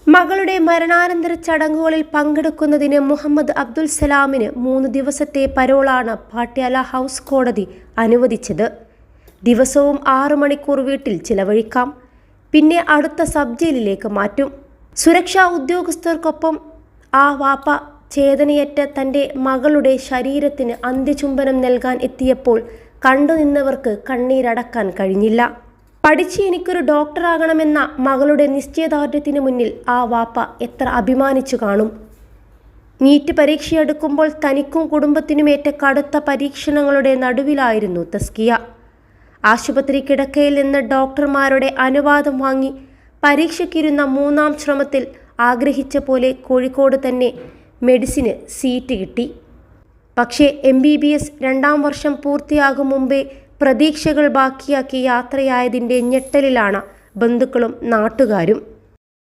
മകളുടെ മരണാനന്തര ചടങ്ങുകളിൽ പങ്കെടുക്കുന്നതിന് മുഹമ്മദ് അബ്ദുൽ സലാമിന് 3 ദിവസത്തെ പരോളാണ് പാട്യാല ഹൗസ് കോടതി അനുവദിച്ചത്. ദിവസവും 6 മണിക്കൂർ വീട്ടിൽ ചിലവഴിക്കാം, പിന്നെ അടുത്ത സബ് ജയിലിലേക്ക് മാറ്റും. സുരക്ഷാ ഉദ്യോഗസ്ഥർക്കൊപ്പം ആ വാപ്പ ചേതനയറ്റ തൻ്റെ മകളുടെ ശരീരത്തിന് അന്ത്യചുംബനം നൽകാൻ എത്തിയപ്പോൾ കണ്ടുനിന്നവർക്ക് കണ്ണീരടക്കാൻ കഴിഞ്ഞില്ല. പഠിച്ച് എനിക്കൊരു ഡോക്ടറാകണമെന്ന മകളുടെ നിശ്ചയദാർഢ്യത്തിന് മുന്നിൽ ആ വാപ്പ എത്ര അഭിമാനിച്ചു കാണും. നീറ്റ് പരീക്ഷയെടുക്കുമ്പോൾ തനിക്കും കുടുംബത്തിനുമേറ്റ കടുത്ത പരീക്ഷണങ്ങളുടെ നടുവിലായിരുന്നു തസ്കിയ. ആശുപത്രി കിടക്കയിൽ നിന്ന് ഡോക്ടർമാരുടെ അനുവാദം വാങ്ങി പരീക്ഷയ്ക്കിരുന്ന 3-ാം ശ്രമത്തിൽ ആഗ്രഹിച്ച പോലെ കോഴിക്കോട് തന്നെ മെഡിസിന് സീറ്റ് കിട്ടി. പക്ഷേ MBBS 2-ാം വർഷം പൂർത്തിയാകും മുമ്പേ പ്രതീക്ഷകൾ ബാക്കിയാക്കി യാത്രയായതിൻ്റെ ഞെട്ടലിലാണ് ബന്ധുക്കളും നാട്ടുകാരും.